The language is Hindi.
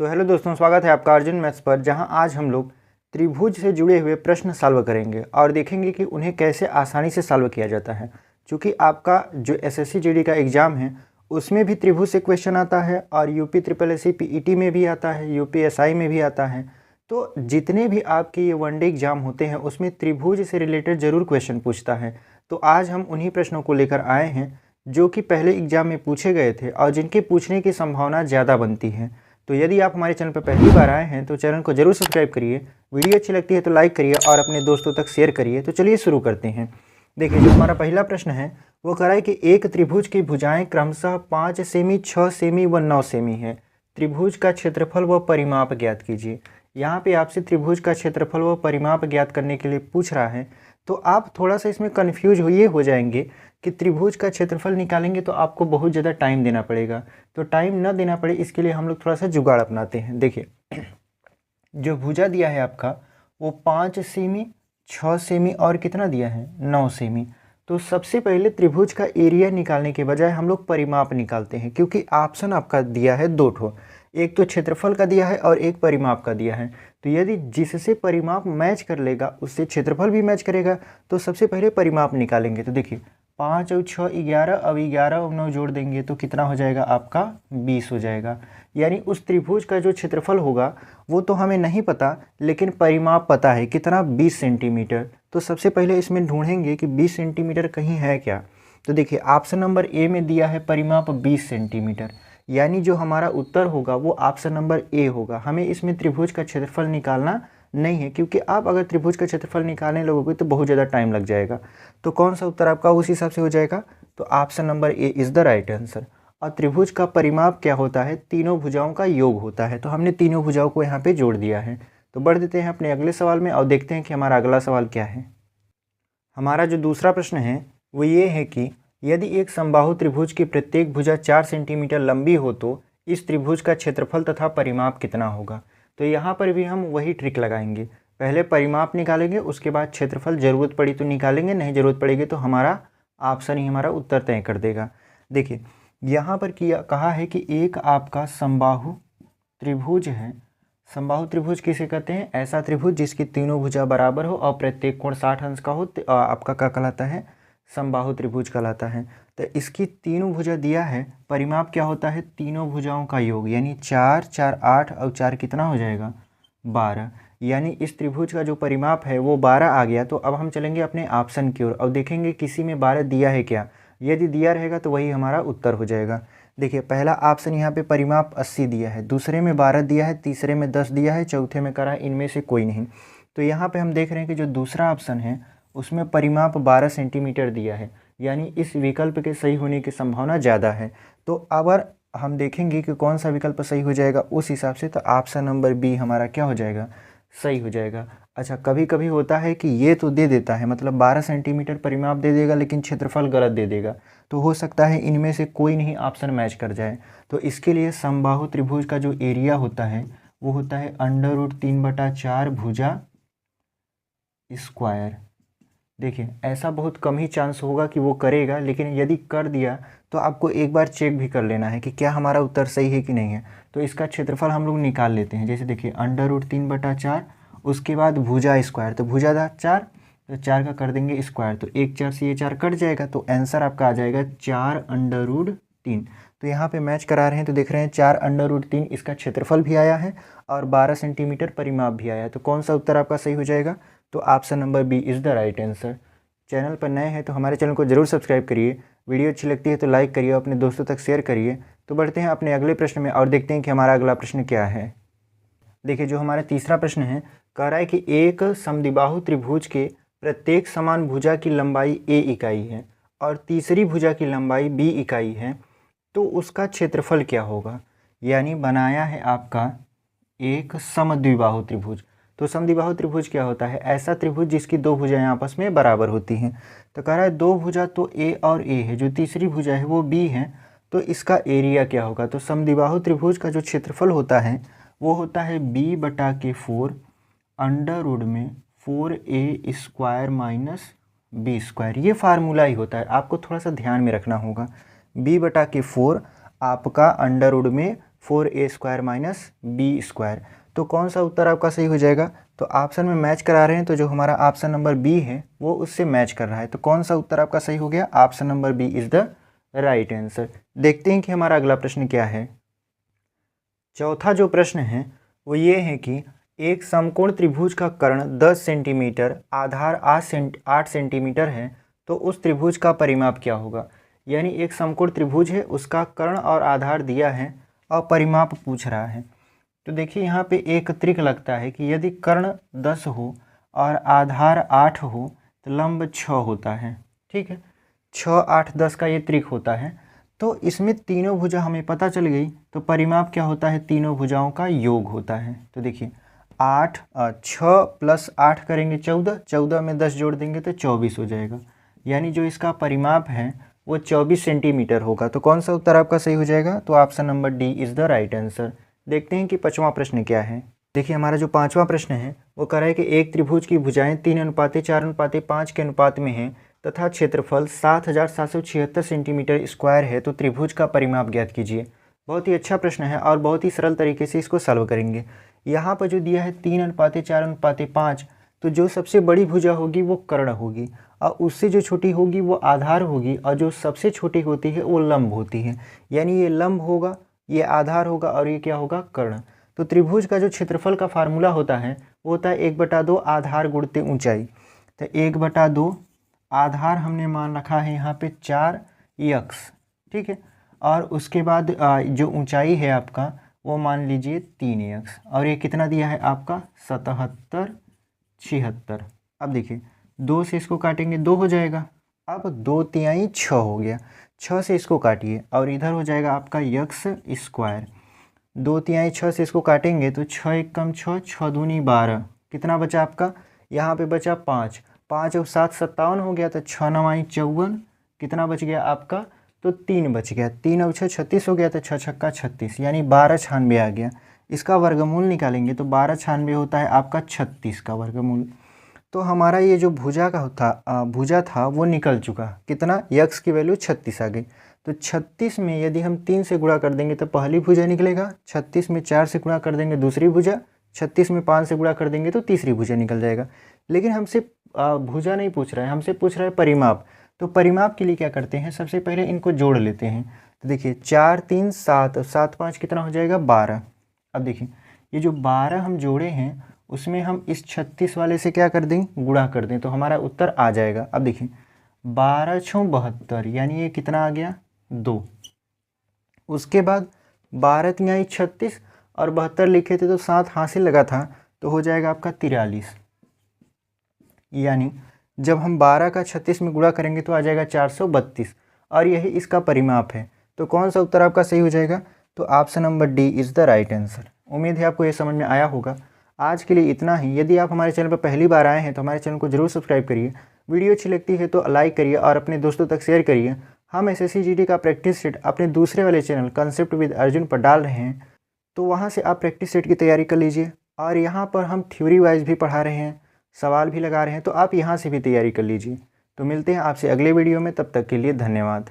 तो हेलो दोस्तों, स्वागत है आपका अर्जुन मैथ्स पर, जहां आज हम लोग त्रिभुज से जुड़े हुए प्रश्न सॉल्व करेंगे और देखेंगे कि उन्हें कैसे आसानी से सॉल्व किया जाता है। क्योंकि आपका जो एसएससी जीडी का एग्ज़ाम है उसमें भी त्रिभुज से क्वेश्चन आता है और यूपी ट्रिपल एससी पीईटी में भी आता है, यूपी एसआई में भी आता है। तो जितने भी आपके ये वनडे एग्जाम होते हैं उसमें त्रिभुज से रिलेटेड ज़रूर क्वेश्चन पूछता है। तो आज हम उन्हीं प्रश्नों को लेकर आए हैं जो कि पहले एग्जाम में पूछे गए थे और जिनके पूछने की संभावना ज़्यादा बनती है। तो यदि आप हमारे चैनल पर पहली बार आए हैं तो चैनल को जरूर सब्सक्राइब करिए, वीडियो अच्छी लगती है तो लाइक करिए और अपने दोस्तों तक शेयर करिए। तो चलिए शुरू करते हैं। देखिए, जो हमारा पहला प्रश्न है वो कह रहा है कि एक त्रिभुज की भुजाएं क्रमशः 5 सेमी, 6 सेमी व 9 सेमी है। त्रिभुज का क्षेत्रफल व परिमाप ज्ञात कीजिए। यहाँ पे आपसे त्रिभुज का क्षेत्रफल व परिमाप ज्ञात करने के लिए पूछ रहा है। तो आप थोड़ा सा इसमें कन्फ्यूज हो जाएंगे कि त्रिभुज का क्षेत्रफल निकालेंगे तो आपको बहुत ज़्यादा टाइम देना पड़ेगा। तो टाइम न देना पड़े इसके लिए हम लोग थोड़ा सा जुगाड़ अपनाते हैं। देखिए, जो भुजा दिया है आपका वो 5 सेमी, 6 सेमी और कितना दिया है 9 सेमी। तो सबसे पहले त्रिभुज का एरिया निकालने के बजाय हम लोग परिमाप निकालते हैं, क्योंकि ऑप्शन आपका दिया है दो ठो, एक तो क्षेत्रफल का दिया है और एक परिमाप का दिया है। तो यदि जिससे परिमाप मैच कर लेगा उससे क्षेत्रफल भी मैच करेगा। तो सबसे पहले परिमाप निकालेंगे। तो देखिए, 5 और 6 11, अब 11 और 9 जोड़ देंगे तो कितना हो जाएगा आपका 20 हो जाएगा। यानी उस त्रिभुज का जो क्षेत्रफल होगा वो तो हमें नहीं पता, लेकिन परिमाप पता है कितना 20 सेंटीमीटर। तो सबसे पहले इसमें ढूंढेंगे कि 20 सेंटीमीटर कहीं है क्या। तो देखिए, ऑप्शन नंबर ए में दिया है परिमाप 20 सेंटीमीटर, यानी जो हमारा उत्तर होगा वो ऑप्शन नंबर ए होगा। हमें इसमें त्रिभुज का क्षेत्रफल निकालना नहीं है, क्योंकि आप अगर त्रिभुज का क्षेत्रफल निकालने लगोगे तो बहुत ज़्यादा टाइम लग जाएगा। तो कौन सा उत्तर आपका उस हिसाब से हो जाएगा, तो option number A is the right answer. और त्रिभुज का परिमाप क्या होता है, तीनों भुजाओं का योग होता है। तो हमने तीनों भुजाओं को यहाँ पे जोड़ दिया है। तो बढ़ देते हैं अपने अगले सवाल में और देखते हैं कि हमारा अगला सवाल क्या है। हमारा जो दूसरा प्रश्न है वो ये है कि यदि एक समबाहु त्रिभुज की प्रत्येक भुजा 4 सेंटीमीटर लंबी हो तो इस त्रिभुज का क्षेत्रफल तथा परिमाप कितना होगा। तो यहाँ पर भी हम वही ट्रिक लगाएंगे, पहले परिमाप निकालेंगे, उसके बाद क्षेत्रफल ज़रूरत पड़ी तो निकालेंगे, नहीं ज़रूरत पड़ेगी तो हमारा ऑप्शन ही हमारा उत्तर तय कर देगा। देखिए, यहाँ पर कहा है कि एक आपका समबाहु त्रिभुज है। समबाहु त्रिभुज किसे कहते हैं, ऐसा त्रिभुज जिसकी तीनों भुजा बराबर हो और प्रत्येक कोण 60 अंश का हो, आपका क्या कहलाता है, समबाहु त्रिभुज कहलाता है। तो इसकी तीनों भुजा दिया है, परिमाप क्या होता है, तीनों भुजाओं का योग, यानी 4 4 8 और 4 कितना हो जाएगा 12। यानी इस त्रिभुज का जो परिमाप है वो 12 आ गया। तो अब हम चलेंगे अपने ऑप्शन की ओर और देखेंगे किसी में 12 दिया है क्या। यदि दिया रहेगा तो वही हमारा उत्तर हो जाएगा। देखिए, पहला ऑप्शन यहाँ पे परिमाप 80 दिया है, दूसरे में 12 दिया है, तीसरे में 10 दिया है, चौथे में करा है इनमें से कोई नहीं। तो यहाँ पे हम देख रहे हैं कि जो दूसरा ऑप्शन है उसमें परिमाप 12 सेंटीमीटर दिया है, यानी इस विकल्प के सही होने की संभावना ज़्यादा है। तो अगर हम देखेंगे कि कौन सा विकल्प सही हो जाएगा उस हिसाब से, तो ऑप्शन नंबर बी हमारा क्या हो जाएगा, सही हो जाएगा। अच्छा, कभी कभी होता है कि ये तो दे देता है, मतलब 12 सेंटीमीटर परिमाप दे देगा लेकिन क्षेत्रफल गलत दे देगा। तो हो सकता है इनमें से कोई नहीं ऑप्शन मैच कर जाए। तो इसके लिए समबाहु त्रिभुज का जो एरिया होता है वो होता है √3/4 भुजा स्क्वायर। देखिए, ऐसा बहुत कम ही चांस होगा कि वो करेगा, लेकिन यदि कर दिया तो आपको एक बार चेक भी कर लेना है कि क्या हमारा उत्तर सही है कि नहीं है। तो इसका क्षेत्रफल हम लोग निकाल लेते हैं। जैसे देखिए, √3/4, उसके बाद भुजा स्क्वायर, तो भुजा था 4, तो 4 का कर देंगे स्क्वायर, तो 1 4 से ये 4 कट जाएगा, तो आंसर आपका आ जाएगा 4√3। तो यहाँ पे मैच करा रहे हैं तो देख रहे हैं 4√3 इसका क्षेत्रफल भी आया है और 12 सेंटीमीटर परिमाप भी आया है। तो कौन सा उत्तर आपका सही हो जाएगा, तो option number B is the right answer. Channel पर नए हैं तो हमारे चैनल को जरूर सब्सक्राइब करिए, वीडियो अच्छी लगती है तो लाइक करिए और अपने दोस्तों तक शेयर करिए। तो बढ़ते हैं अपने अगले प्रश्न में और देखते हैं कि हमारा अगला प्रश्न क्या है। देखिए, जो हमारा तीसरा प्रश्न है कह रहा है कि एक समद्विबाहु त्रिभुज के प्रत्येक समान भुजा की लंबाई a इकाई है और तीसरी भुजा की लंबाई b इकाई है, तो उसका क्षेत्रफल क्या होगा। यानी बनाया है आपका एक समद्विबाहु त्रिभुज। तो समद्विबाहु त्रिभुज क्या होता है, ऐसा त्रिभुज जिसकी दो भुजाएं आपस में बराबर होती हैं। तो कह रहा है दो भुजा तो a और a है, जो तीसरी भुजा है वो b है, तो इसका एरिया क्या होगा। तो समद्विबाहु त्रिभुज का जो क्षेत्रफल होता है वो होता है b/4 √4a² - b²। ये फार्मूला ही होता है, आपको थोड़ा सा ध्यान में रखना होगा। b/4 आपका 4a² माइनस b²। तो कौन सा उत्तर आपका सही हो जाएगा? तो ऑप्शन में मैच करा रहे हैं, तो जो हमारा ऑप्शन नंबर बी है वो उससे मैच कर रहा है। तो कौन सा उत्तर आपका सही हो गया? Option number B is the right answer. देखते हैं कि हमारा अगला प्रश्न क्या है। चौथा जो प्रश्न है वो ये है कि एक समकोण त्रिभुज का कर्ण 10 सेंटीमीटर, आधार 8 सेंटीमीटर है, तो उस त्रिभुज का परिमाप क्या होगा? यानी एक समकोण त्रिभुज है, उसका कर्ण और आधार दिया है और परिमाप पूछ रहा है। तो देखिए यहाँ पे एक त्रिक लगता है कि यदि कर्ण 10 हो और आधार 8 हो तो लंब 6 होता है। ठीक है, 6, 8, 10 का ये त्रिक होता है। तो इसमें तीनों भुजा हमें पता चल गई, तो परिमाप क्या होता है? तीनों भुजाओं का योग होता है। तो देखिए 6 + 8 करेंगे 14, 14 में 10 जोड़ देंगे तो 24 हो जाएगा। यानी जो इसका परिमाप है वो 24 सेंटीमीटर होगा। तो कौन सा उत्तर आपका सही हो जाएगा? तो option number D is the right answer. देखते हैं कि पाँचवा प्रश्न क्या है। देखिए हमारा जो पाँचवा प्रश्न है वो कह रहा है कि एक त्रिभुज की भुजाएं 3:4:5 के अनुपात में हैं तथा क्षेत्रफल 7,776 सेंटीमीटर स्क्वायर है, तो त्रिभुज का परिमाप ज्ञात कीजिए। बहुत ही अच्छा प्रश्न है और बहुत ही सरल तरीके से इसको सॉल्व करेंगे। यहाँ पर जो दिया है 3:4:5, तो जो सबसे बड़ी भुजा होगी वो कर्ण होगी और उससे जो छोटी होगी वो आधार होगी और जो सबसे छोटी होती है वो लंब होती है। यानी ये लंब होगा, ये आधार होगा और ये क्या होगा? कर्ण। तो त्रिभुज का जो क्षेत्रफल का फार्मूला होता है वो होता है 1/2 आधार गुणित ऊंचाई। तो 1/2 आधार हमने मान रखा है यहाँ पे 4x, ठीक है, और उसके बाद जो ऊंचाई है आपका वो मान लीजिए 3x, और ये कितना दिया है आपका? 77, 76। अब देखिए 2 से इसको काटेंगे 2 हो जाएगा। अब 2 तिहाई 6 हो गया, 6 से इसको काटिए और इधर हो जाएगा आपका x²। 2 तिहाई 6 से इसको काटेंगे तो 6 1 कम 6, 6 दूनी 12, कितना बचा आपका? यहाँ पे बचा 5, 5 और 7 57 हो गया, तो 6 9 54, कितना बच गया आपका? तो 3 बच गया, 3 और 6 36 हो गया, तो 6 छक्का 36, यानी 1296 आ गया। इसका वर्गमूल निकालेंगे तो 1296 होता है आपका 36 का वर्गमूल। तो हमारा ये जो भुजा था वो निकल चुका। कितना? यक्स की वैल्यू 36 आ गई। तो 36 में यदि हम 3 से गुणा कर देंगे तो पहली भुजा निकलेगा, 36 में 4 से गुणा कर देंगे दूसरी भुजा, 36 में 5 से गुणा कर देंगे तो तीसरी भुजा निकल जाएगा। लेकिन हमसे भुजा नहीं पूछ रहा है, हमसे पूछ रहा है परिमाप। तो परिमाप के लिए क्या करते हैं? सबसे पहले इनको जोड़ लेते हैं। तो देखिए 4 3 7, 7 5 कितना हो जाएगा? 12। अब देखिए ये जो 12 हम जोड़े हैं उसमें हम इस 36 वाले से क्या कर दें? गुणा कर दें, तो हमारा उत्तर आ जाएगा। अब देखिए 12 6 72, यानी ये कितना आ गया? 2। उसके बाद 12 तिहाई 36 और 72 लिखे थे तो 7 हासिल लगा था, तो हो जाएगा आपका 43। यानी जब हम 12 का 36 में गुणा करेंगे तो आ जाएगा 432, और यही इसका परिमाप है। तो कौन सा उत्तर आपका सही हो जाएगा? तो option number D is the right answer. उम्मीद है आपको ये समझ में आया होगा। आज के लिए इतना ही। यदि आप हमारे चैनल पर पहली बार आए हैं तो हमारे चैनल को जरूर सब्सक्राइब करिए, वीडियो अच्छी लगती है तो लाइक करिए और अपने दोस्तों तक शेयर करिए। हम SSC GD का प्रैक्टिस सेट अपने दूसरे वाले चैनल कंसेप्ट विद अर्जुन पर डाल रहे हैं, तो वहाँ से आप प्रैक्टिस सेट की तैयारी कर लीजिए। और यहाँ पर हम थ्योरी वाइज भी पढ़ा रहे हैं, सवाल भी लगा रहे हैं, तो आप यहाँ से भी तैयारी कर लीजिए। तो मिलते हैं आपसे अगले वीडियो में, तब तक के लिए धन्यवाद।